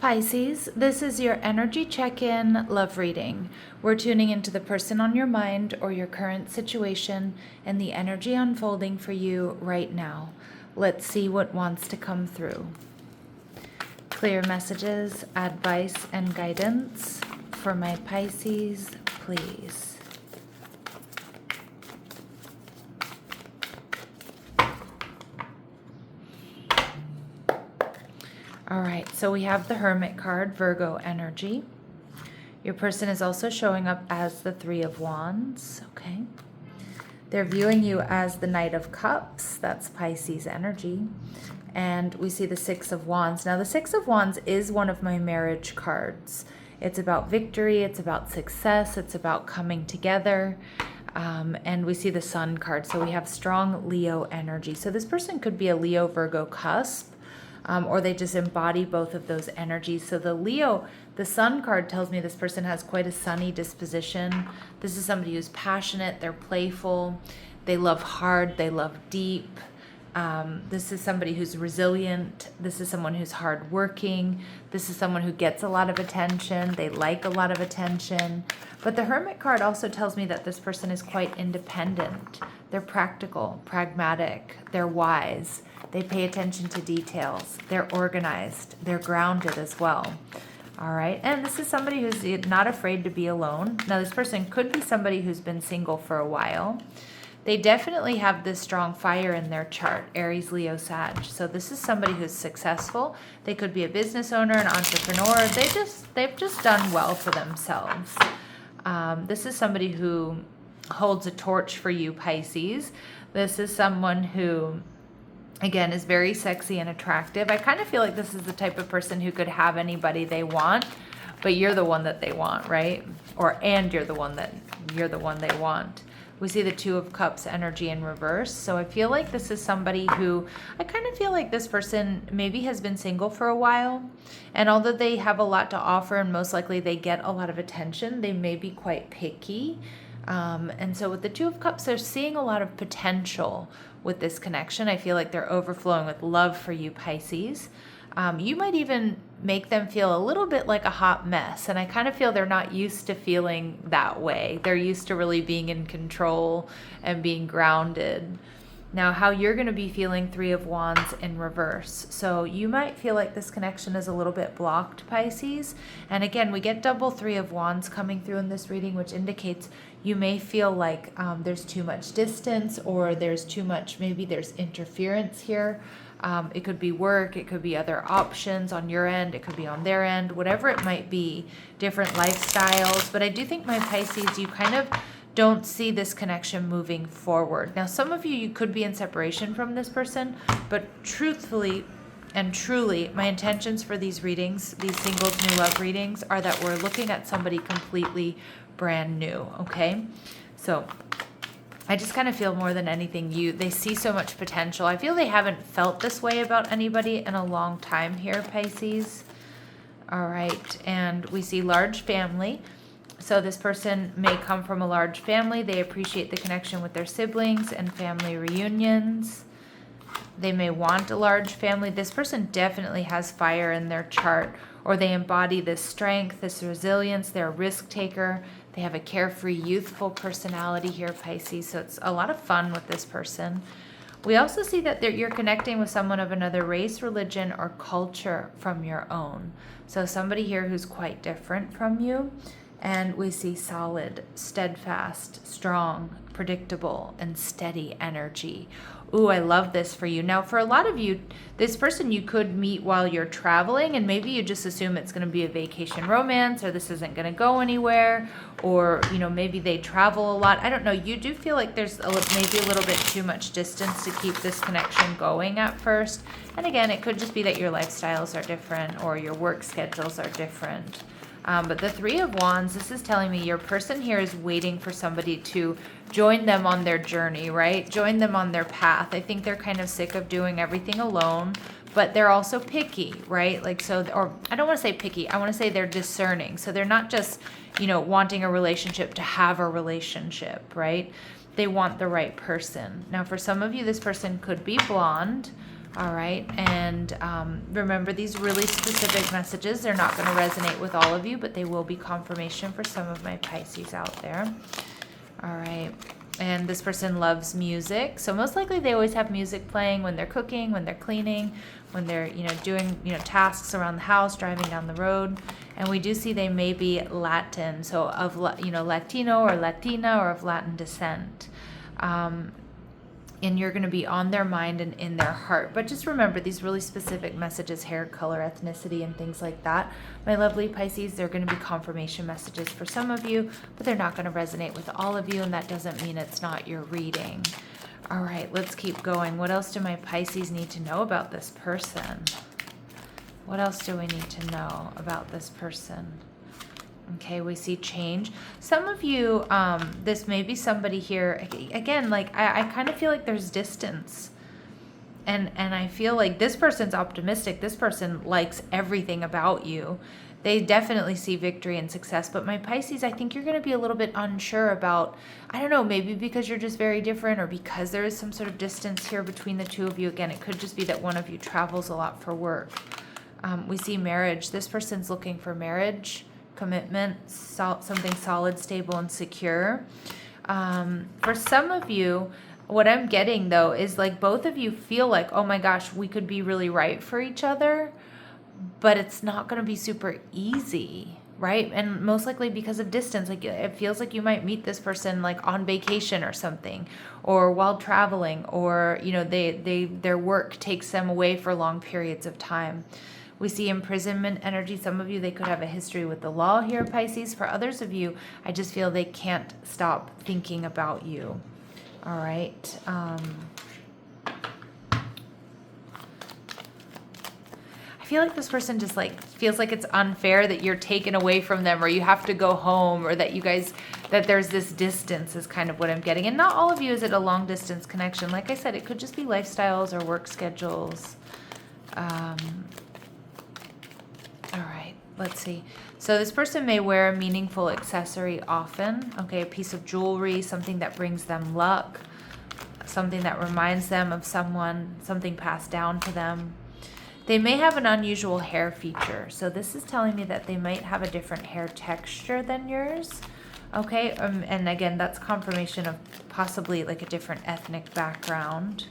Pisces, this is your energy check-in love reading. We're tuning into the person on your mind or your current situation and the energy unfolding for you right now. Let's see what wants to come through. Clear messages, advice, and guidance for my Pisces, please. All right, so we have the Hermit card, Virgo energy. Your person is also showing up as the Three of Wands, okay? They're viewing you as the Knight of Cups, that's Pisces energy. And we see the Six of Wands. Now, the Six of Wands is one of my marriage cards. It's about victory, it's about success, it's about coming together. And we see the Sun card, so we have strong Leo energy. So this person could be a Leo-Virgo cusp. Or they just embody both of those energies. So the Sun card tells me this person has quite a sunny disposition. This is somebody who's passionate, they're playful, they love hard, they love deep. This is somebody who's resilient. This is someone who's hardworking. This is someone who gets a lot of attention. They like a lot of attention. But the Hermit card also tells me that this person is quite independent. They're practical, pragmatic, they're wise. They pay attention to details. They're organized. They're grounded as well. All right. And this is somebody who's not afraid to be alone. Now, this person could be somebody who's been single for a while. They definitely have this strong fire in their chart, Aries, Leo, Sag. So this is somebody who's successful. They could be a business owner, an entrepreneur. They've just done well for themselves. This is somebody who holds a torch for you, Pisces. This is someone who, again, is very sexy and attractive. I kind of feel like this is the type of person who could have anybody they want, but you're the one that they want, right? And you're the one they want. We see the Two of Cups energy in reverse. So I feel like this is somebody who, I kind of feel like this person maybe has been single for a while. And although they have a lot to offer and most likely they get a lot of attention, they may be quite picky. And so with the Two of Cups, they're seeing a lot of potential with this connection. I feel like they're overflowing with love for you, Pisces. You might even make them feel a little bit like a hot mess. And I kind of feel they're not used to feeling that way. They're used to really being in control and being grounded. Now, how you're going to be feeling Three of Wands in reverse. So you might feel like this connection is a little bit blocked, Pisces. And again, we get double Three of Wands coming through in this reading, which indicates you may feel like there's too much distance, or there's too much, maybe there's interference here. It could be work, it could be other options on your end, it could be on their end, whatever it might be, different lifestyles. But I do think, my Pisces, you kind of don't see this connection moving forward. Now, some of you could be in separation from this person, but truthfully and truly, my intentions for these readings, these singles new love readings, are that we're looking at somebody completely brand new, okay? So I just kind of feel more than anything, they see so much potential. I feel they haven't felt this way about anybody in a long time here, Pisces. All right, and we see large family. So this person may come from a large family. They appreciate the connection with their siblings and family reunions. They may want a large family. This person definitely has fire in their chart, or they embody this strength, this resilience. They're a risk taker. They have a carefree, youthful personality here, Pisces. So it's a lot of fun with this person. We also see that you're connecting with someone of another race, religion, or culture from your own. So somebody here who's quite different from you. And we see solid, steadfast, strong, predictable, and steady energy. Ooh, I love this for you. Now, for a lot of you, this person you could meet while you're traveling, and maybe you just assume it's going to be a vacation romance, or this isn't going to go anywhere, or, maybe they travel a lot. I don't know. You do feel like there's maybe a little bit too much distance to keep this connection going at first. And again, it could just be that your lifestyles are different or your work schedules are different. But the Three of Wands, this is telling me your person here is waiting for somebody to join them on their journey, right? Join them on their path. I think they're kind of sick of doing everything alone, but they're also picky, right? Or I don't want to say picky. I want to say they're discerning. So they're not just, wanting a relationship to have a relationship, right? They want the right person. Now, for some of you, this person could be blonde. All right, and remember these really specific messages, they're not going to resonate with all of you, but they will be confirmation for some of my Pisces out there. All right, and this person loves music, so most likely they always have music playing when they're cooking, when they're cleaning, when they're doing tasks around the house, driving down the road. And we do see they may be Latin, so of Latino or Latina or of Latin descent. And you're going to be on their mind and in their heart. But just remember these really specific messages, hair color, ethnicity, and things like that. My lovely Pisces, they're going to be confirmation messages for some of you, but they're not going to resonate with all of you, and that doesn't mean it's not your reading. All right, let's keep going. What else do my Pisces need to know about this person? What else do we need to know about this person? Okay, we see change. Some of you, this may be somebody here, again, like I kind of feel like there's distance. And I feel like this person's optimistic. This person likes everything about you. They definitely see victory and success. But my Pisces, I think you're going to be a little bit unsure about, I don't know, maybe because you're just very different or because there is some sort of distance here between the two of you. Again, it could just be that one of you travels a lot for work. We see marriage. This person's looking for marriage, commitment, something solid, stable, and secure. For some of you, what I'm getting though is like both of you feel like, oh my gosh, we could be really right for each other, but it's not going to be super easy, right? And most likely because of distance. Like it feels like you might meet this person like on vacation or something, or while traveling, or their work takes them away for long periods of time. We see imprisonment energy. Some of you, they could have a history with the law here, Pisces. For others of you, I just feel they can't stop thinking about you. All right. I feel like this person just like feels like it's unfair that you're taken away from them, or you have to go home, or that that there's this distance is kind of what I'm getting. And not all of you is it a long distance connection. Like I said, it could just be lifestyles or work schedules. All right, let's see. So this person may wear a meaningful accessory often, okay, a piece of jewelry, something that brings them luck, something that reminds them of someone, something passed down to them. They may have an unusual hair feature. So this is telling me that they might have a different hair texture than yours, okay? And again, that's confirmation of possibly like a different ethnic background,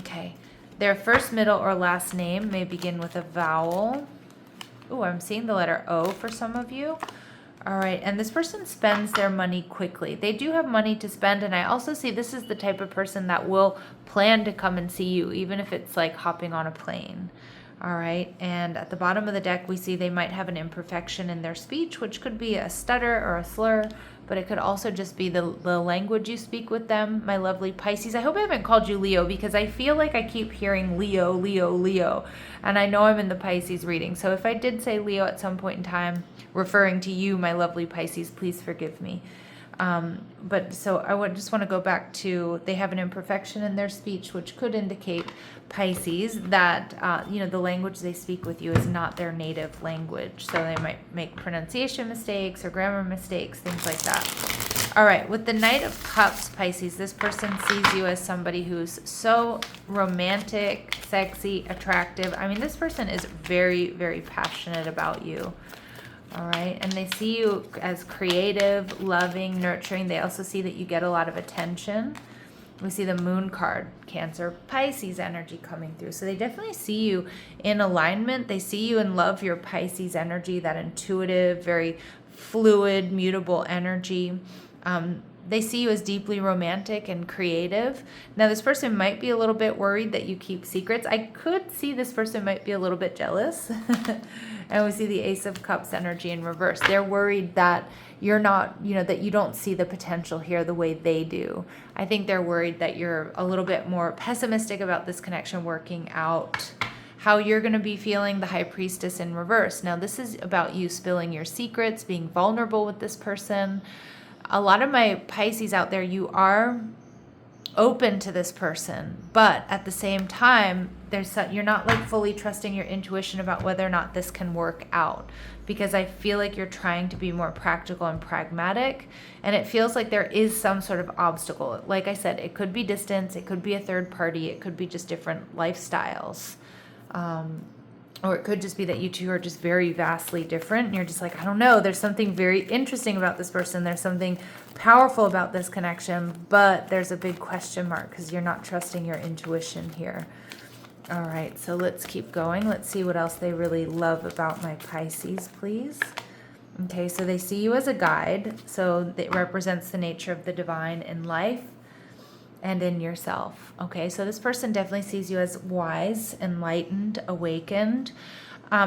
okay? Their first, middle, or last name may begin with a vowel. Oh, I'm seeing the letter O for some of you. All right, and this person spends their money quickly. They do have money to spend, and I also see this is the type of person that will plan to come and see you, even if it's like hopping on a plane. All right, and at the bottom of the deck, we see they might have an imperfection in their speech, which could be a stutter or a slur, but it could also just be the language you speak with them, my lovely Pisces. I hope I haven't called you Leo, because I feel like I keep hearing Leo, Leo, Leo, and I know I'm in the Pisces reading. So if I did say Leo at some point in time, referring to you, my lovely Pisces, please forgive me. But so I just want to go back to, they have an imperfection in their speech, which could indicate, Pisces, that the language they speak with you is not their native language. So they might make pronunciation mistakes or grammar mistakes, things like that. All right, with the Knight of Cups, Pisces, this person sees you as somebody who's so romantic, sexy, attractive. I mean, this person is very, very passionate about you. All right, and they see you as creative, loving, nurturing. They also see that you get a lot of attention. We see the Moon card, Cancer, Pisces energy coming through. So they definitely see you in alignment. They see you and love your Pisces energy, that intuitive, very fluid, mutable energy. They see you as deeply romantic and creative. Now, this person might be a little bit worried that you keep secrets. I could see this person might be a little bit jealous. And we see the Ace of Cups energy in reverse. They're worried that you're not, that you don't see the potential here the way they do. I think they're worried that you're a little bit more pessimistic about this connection working out. How you're going to be feeling, the High Priestess in reverse. Now, this is about you spilling your secrets, being vulnerable with this person. A lot of my Pisces out there, you are open to this person, but at the same time, you're not like fully trusting your intuition about whether or not this can work out, because I feel like you're trying to be more practical and pragmatic, and it feels like there is some sort of obstacle. Like I said, it could be distance, it could be a third party, it could be just different lifestyles. Or it could just be that you two are just very vastly different. And you're just like, I don't know, there's something very interesting about this person. There's something powerful about this connection, but there's a big question mark because you're not trusting your intuition here. All right, so let's keep going. Let's see what else they really love about my Pisces, please. Okay, so they see you as a guide. So it represents the nature of the divine in life and in yourself. Okay, so this person definitely sees you as wise, enlightened, awakened.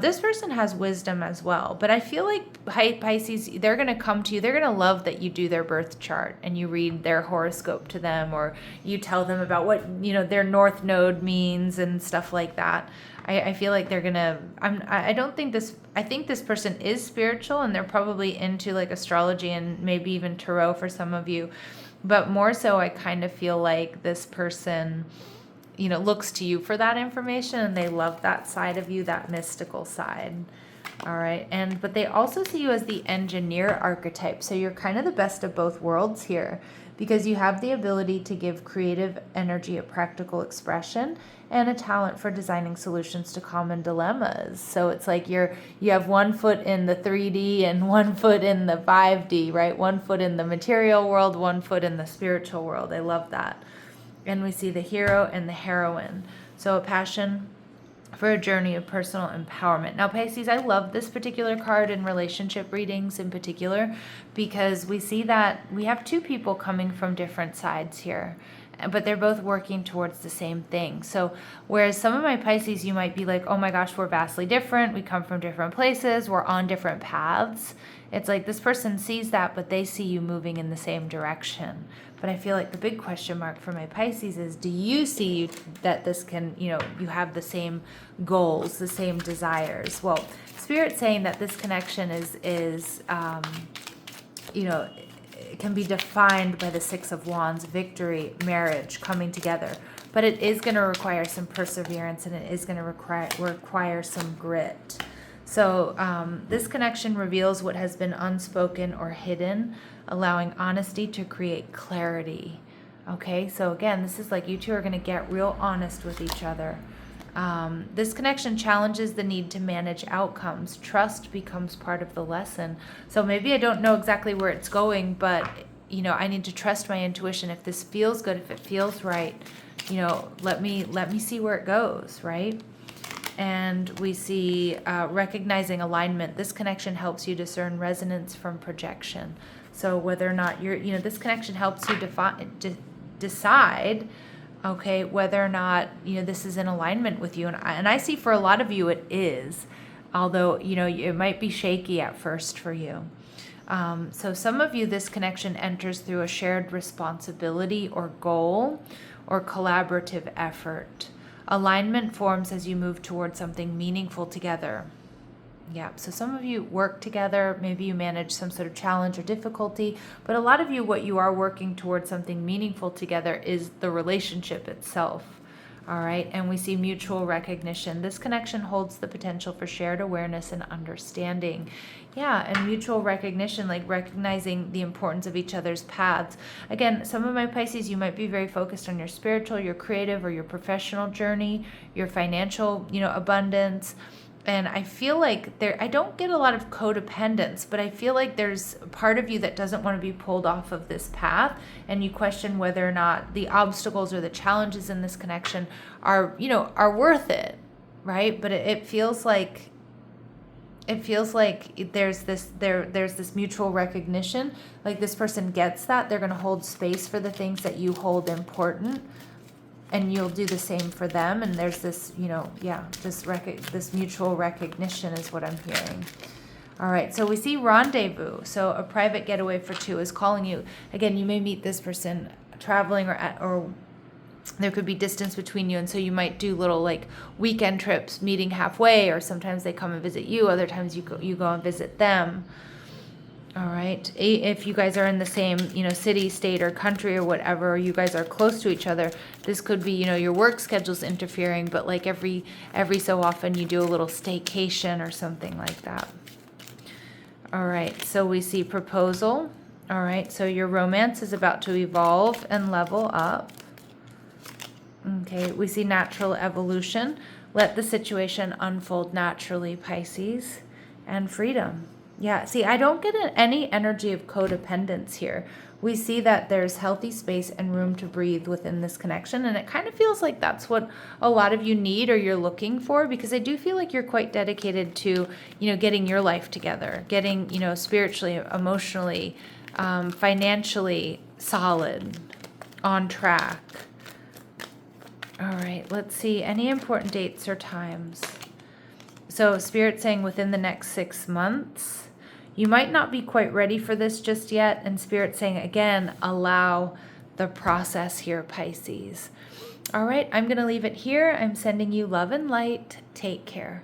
This person has wisdom as well, but I feel like Pisces, they're going to come to you. They're going to love that you do their birth chart and you read their horoscope to them, or you tell them about what, you know, their North Node means and stuff like that. I feel like they're going to, I think this person is spiritual, and they're probably into like astrology and maybe even tarot for some of you. But more so, I kind of feel like this person, you know, looks to you for that information, and they love that side of you, that mystical side. All right. But they also see you as the engineer archetype. So you're kind of the best of both worlds here, because you have the ability to give creative energy a practical expression and a talent for designing solutions to common dilemmas. So it's like you have 1 foot in the 3D and 1 foot in the 5D, right? 1 foot in the material world, 1 foot in the spiritual world. I love that. And we see the hero and the heroine. So a passion for a journey of personal empowerment. Now, Pisces, I love this particular card in relationship readings in particular, because we see that we have two people coming from different sides here, but they're both working towards the same thing. So whereas some of my Pisces, you might be like, oh my gosh, we're vastly different. We come from different places. We're on different paths. It's like this person sees that, but they see you moving in the same direction. But I feel like the big question mark for my Pisces is, do you see that this can, you know, you have the same goals, the same desires? Well, Spirit's saying that this connection is you know, it can be defined by the Six of Wands, victory, marriage, coming together. But it is going to require some perseverance, and it is going to require some grit. So this connection reveals what has been unspoken or hidden, allowing honesty to create clarity. Okay, so again, this is like you two are going to get real honest with each other. This connection challenges the need to manage outcomes. Trust becomes part of the lesson. So maybe I don't know exactly where it's going, but you know, I need to trust my intuition. If this feels good, if it feels right, you know, let me see where it goes, right? And we see recognizing alignment. This connection helps you discern resonance from projection. So whether or not this connection helps you decide, okay, whether or not, this is in alignment with you. And I see for a lot of you it is, although, it might be shaky at first for you. So some of you, this connection enters through a shared responsibility or goal or collaborative effort. Alignment forms as you move towards something meaningful together. Yeah, so some of you work together, maybe you manage some sort of challenge or difficulty, but a lot of you, what you are working towards something meaningful together is the relationship itself. All right, and we see mutual recognition. This connection holds the potential for shared awareness and understanding. Yeah, and mutual recognition, like recognizing the importance of each other's paths. Again, some of my Pisces, you might be very focused on your spiritual, your creative, or your professional journey, your financial, abundance. And I feel like I don't get a lot of codependence, but I feel like there's a part of you that doesn't want to be pulled off of this path, and you question whether or not the obstacles or the challenges in this connection are worth it, right? But it feels like there's this mutual recognition, like this person gets that they're going to hold space for the things that you hold important. And you'll do the same for them. And there's this, this mutual recognition is what I'm hearing. All right, so we see rendezvous. So a private getaway for two is calling you. Again, you may meet this person traveling or there could be distance between you. And so you might do little like weekend trips, meeting halfway, or sometimes they come and visit you. Other times you go and visit them. All right. If you guys are in the same, city, state, or country or whatever, or you guys are close to each other, this could be, your work schedule's interfering, but like every so often you do a little staycation or something like that. All right. So we see proposal. All right. So your romance is about to evolve and level up. Okay. We see natural evolution. Let the situation unfold naturally, Pisces. And freedom. Yeah, see, I don't get any energy of codependence here. We see that there's healthy space and room to breathe within this connection, and it kind of feels like that's what a lot of you need or you're looking for, because I do feel like you're quite dedicated to, getting your life together, getting, spiritually, emotionally, financially solid, on track. All right, let's see, any important dates or times? So Spirit saying within the next 6 months. You might not be quite ready for this just yet. And Spirit saying, again, allow the process here, Pisces. All right, I'm going to leave it here. I'm sending you love and light. Take care.